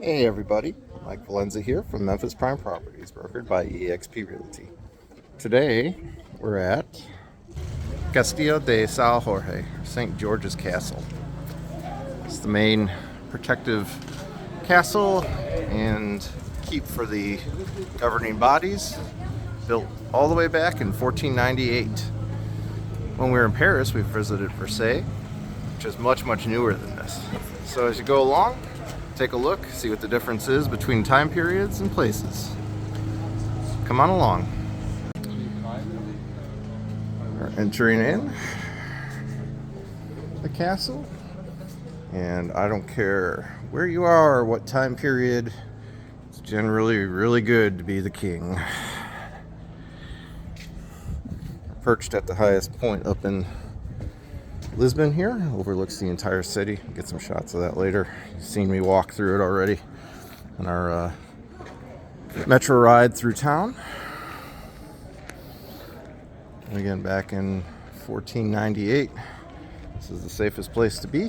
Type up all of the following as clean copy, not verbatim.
Hey everybody, Mike Valenza here from Memphis Prime Properties, brokered by eXp Realty. Today we're at Castelo de Sao Jorge, St. George's Castle. It's the main protective castle and keep for the governing bodies, built all the way back in 1498. When we were in Paris, we visited Versailles, which is much newer than this. So as you go along, take a look, see what the difference is between time periods and places. Come on along. We're entering in the castle, and I don't care where you are or what time period, it's generally really good to be the king. Perched at the highest point up in Lisbon here, overlooks the entire city. Get some shots of that later. You've seen me walk through it already on our metro ride through town. And again, back in 1498, this is the safest place to be.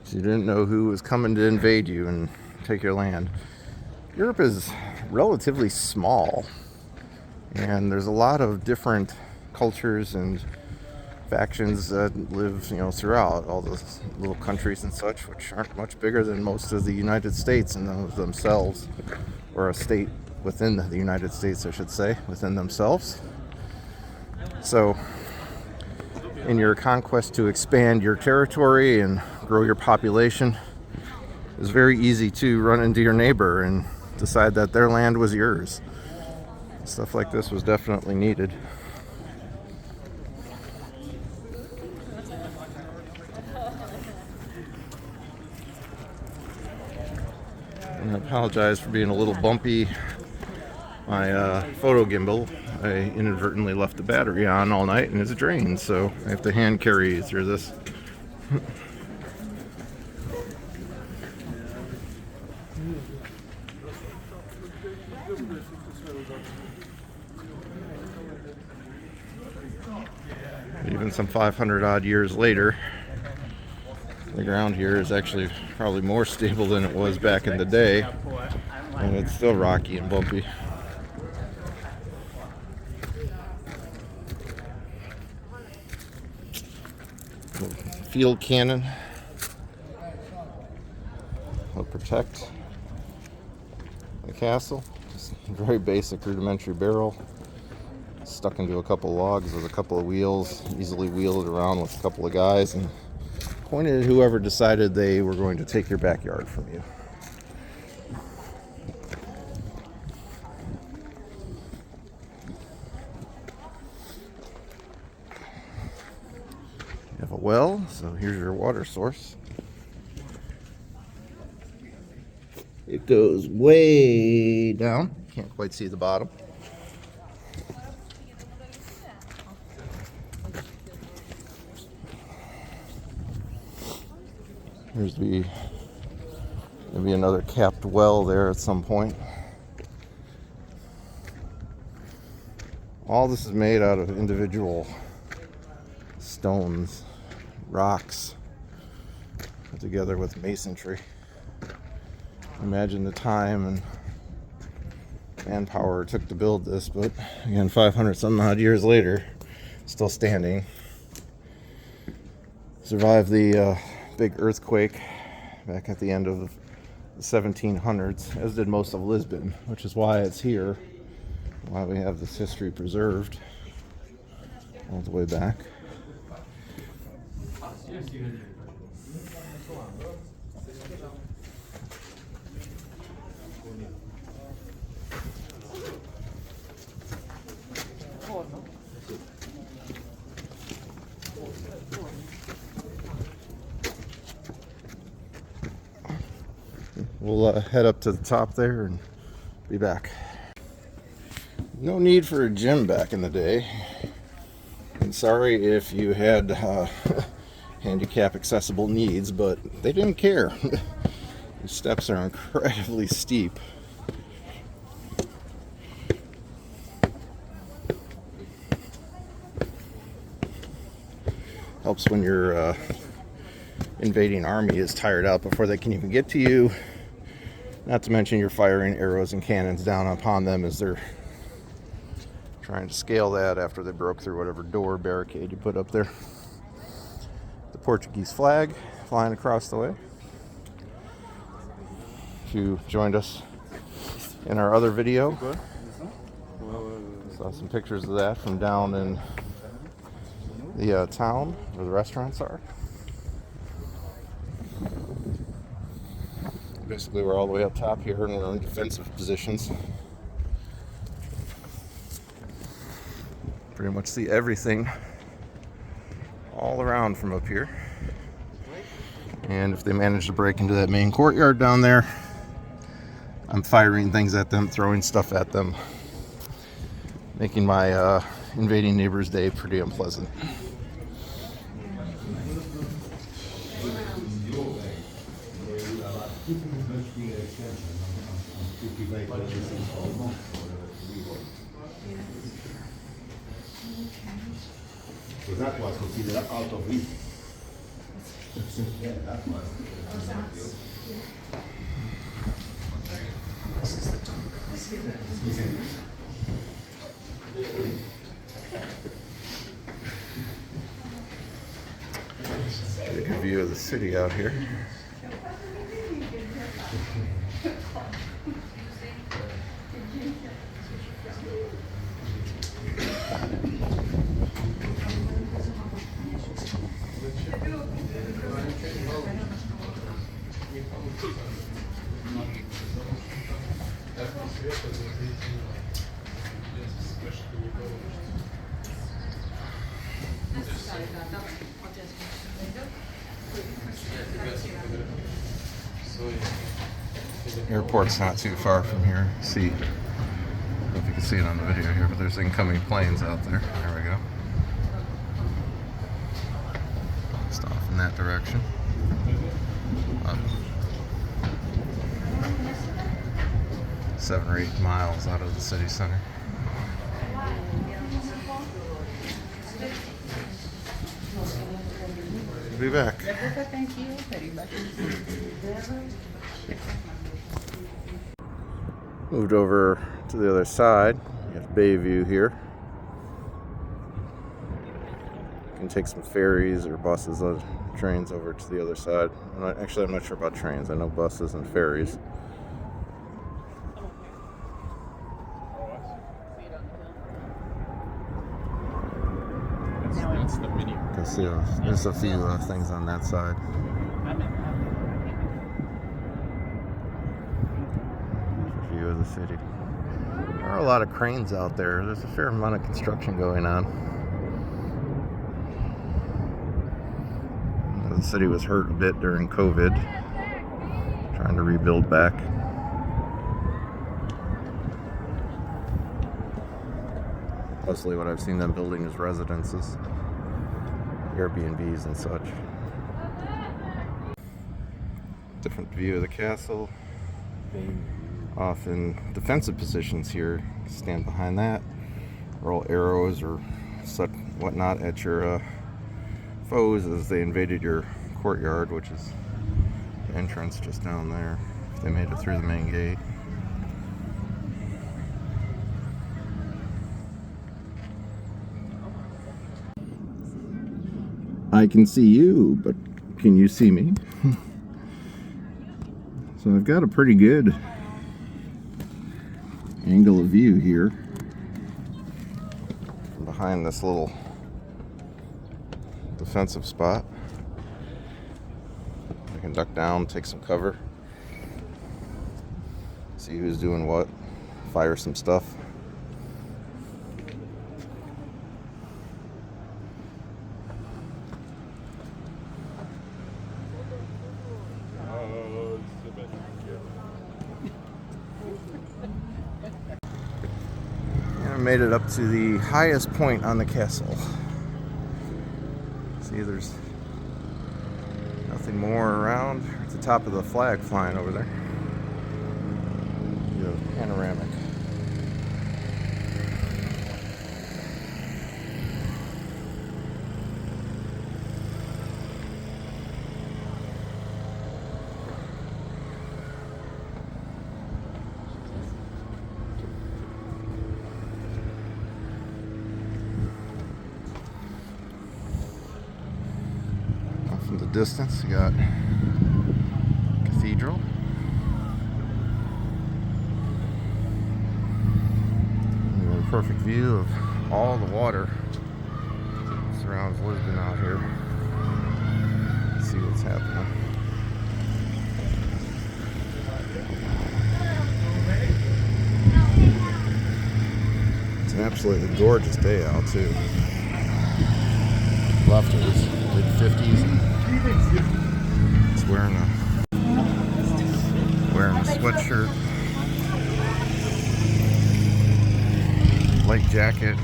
So you didn't know who was coming to invade you and take your land. Europe is relatively small, and there's a lot of different cultures and factions that live, throughout all the little countries and such, which aren't much bigger than most of the United States in themselves, or a state within the United States, I should say, within themselves. So, in your conquest to expand your territory and grow your population, it's very easy to run into your neighbor and decide that their land was yours. Stuff like this was definitely needed. And I apologize for being a little bumpy. My photo gimbal, I inadvertently left the battery on all night and it's drained, so I have to hand carry you through this. Even some 500 odd years later, the ground here is actually probably more stable than it was back in the day, and it's still rocky and bumpy. Field cannon will protect the castle. Just a very basic rudimentary barrel stuck into a couple logs with a couple of wheels, easily wheeled around with a couple of guys and pointed at whoever decided they were going to take your backyard from you. You have a well, so here's your water source. It goes way down. Can't quite see the bottom. There's maybe another capped well there at some point. All this is made out of individual stones, rocks, put together with masonry. Imagine the time and manpower it took to build this, but again, 500 some odd years later, still standing. Survived the big earthquake back at the end of the 1700s, as did most of Lisbon, which is why it's here, why we have this history preserved all the way back. We'll head up to the top there and be back. No need for a gym back in the day. And sorry if you had handicap accessible needs, but they didn't care. The steps are incredibly steep. Helps when your invading army is tired out before they can even get to you. Not to mention you're firing arrows and cannons down upon them as they're trying to scale that after they broke through whatever door barricade you put up there. The Portuguese flag flying across the way. If you joined us in our other video, saw some pictures of that from down in the town where the restaurants are. Basically, we're all the way up top here and we're in defensive positions. Pretty much see everything all around from up here. And if they manage to break into that main courtyard down there, I'm firing things at them, throwing stuff at them, making my invading neighbor's day pretty unpleasant. So that was considered out of reach. Yeah, that was. Get a good view of the city out here. Airport's not too far from here. See, I don't know if you can see it on the video here, but there's incoming planes out there. There we go. Just off in that direction. Up 7 or 8 miles out of the city center. We'll be back. Thank you very much. Moved over to the other side. You have Bayview here. You can take some ferries or buses or trains over to the other side. I'm not sure about trains. I know buses and ferries. That's the mini. You can see there's a few things on that side. View of the city. There are a lot of cranes out there. There's a fair amount of construction going on. The city was hurt a bit during COVID, trying to rebuild back. Mostly what I've seen them building is residences, Airbnbs and such. Different view of the castle. Off in defensive positions here. Stand behind that. Roll arrows or such whatnot at your foes as they invaded your courtyard, which is the entrance just down there. If they made it through the main gate. I can see you, but can you see me? So I've got a pretty good angle of view here from behind this little defensive spot. I can duck down, take some cover, see who's doing what, fire some stuff. Made it up to the highest point on the castle. See, there's nothing more around. At the top of the flag flying over there. Panoramic. distance, you got Cathedral. You have a perfect view of all the water that surrounds Lisbon out here. Let's see what's happening. It's an absolutely gorgeous day out too. Left it was mid-50s. It's wearing a sweatshirt, light jacket,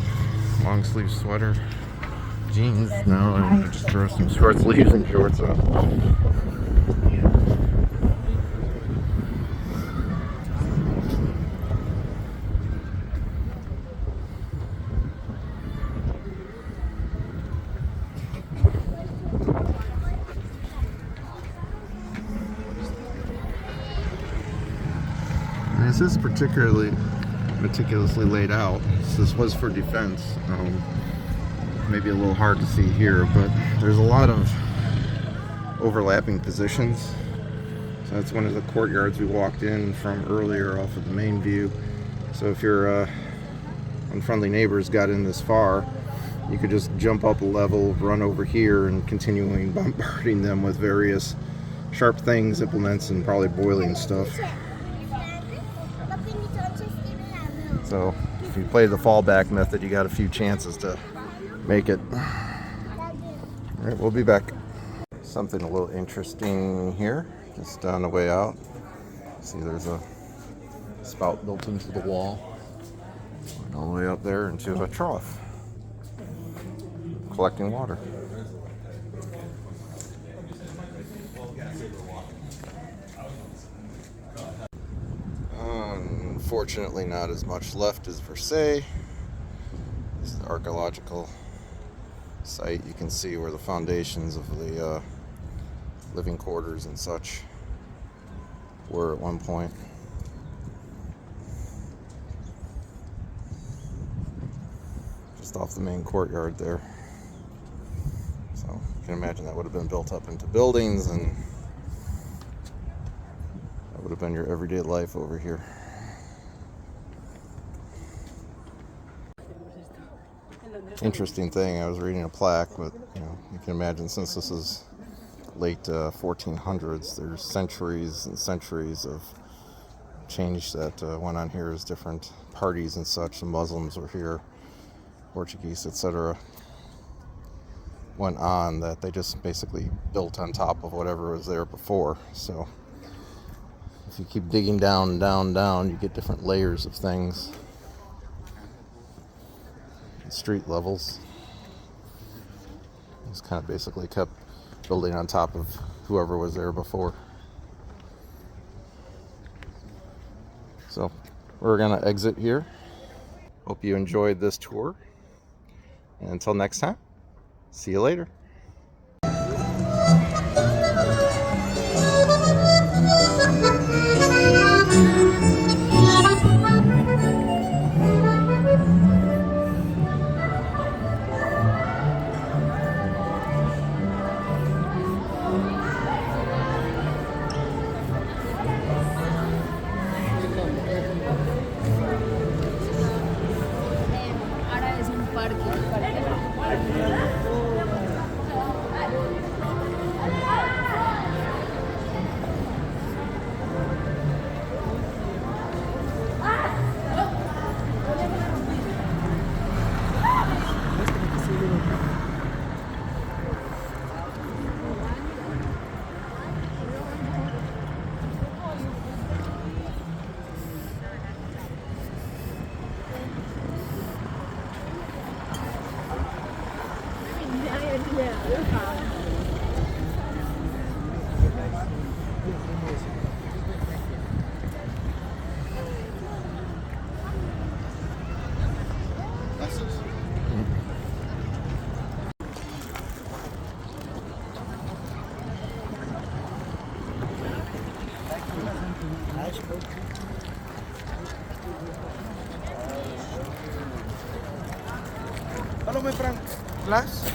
long sleeve sweater, jeans. No, I just throw some short sleeves and shorts on. This is particularly meticulously laid out. This was for defense. Maybe a little hard to see here, but there's a lot of overlapping positions. So that's one of the courtyards we walked in from earlier off of the main view. So if your unfriendly neighbors got in this far, you could just jump up a level, run over here, and continuing bombarding them with various sharp things, implements, and probably boiling stuff. So if you play the fallback method, you got a few chances to make it. All right, we'll be back. Something a little interesting here, just on the way out. See, there's a spout built into the wall, and all the way up there into a trough, collecting water. Unfortunately, not as much left as Versailles. This is the Archaeological Site. You can see where the foundations of the living quarters and such were at one point. Just off the main courtyard there. So you can imagine that would have been built up into buildings, and that would have been your everyday life over here. Interesting thing, I was reading a plaque, but you can imagine, since this is late 1400s, there's centuries and centuries of change that went on here as different parties and such. The Muslims were here, Portuguese, etc. went on, that they just basically built on top of whatever was there before. So if you keep digging down, down, down, you get different layers of things. Street levels. Just kind of basically kept building on top of whoever was there before. So we're gonna exit here. Hope you enjoyed this tour, and until next time, see you later. Hallo met Frank. Klaas?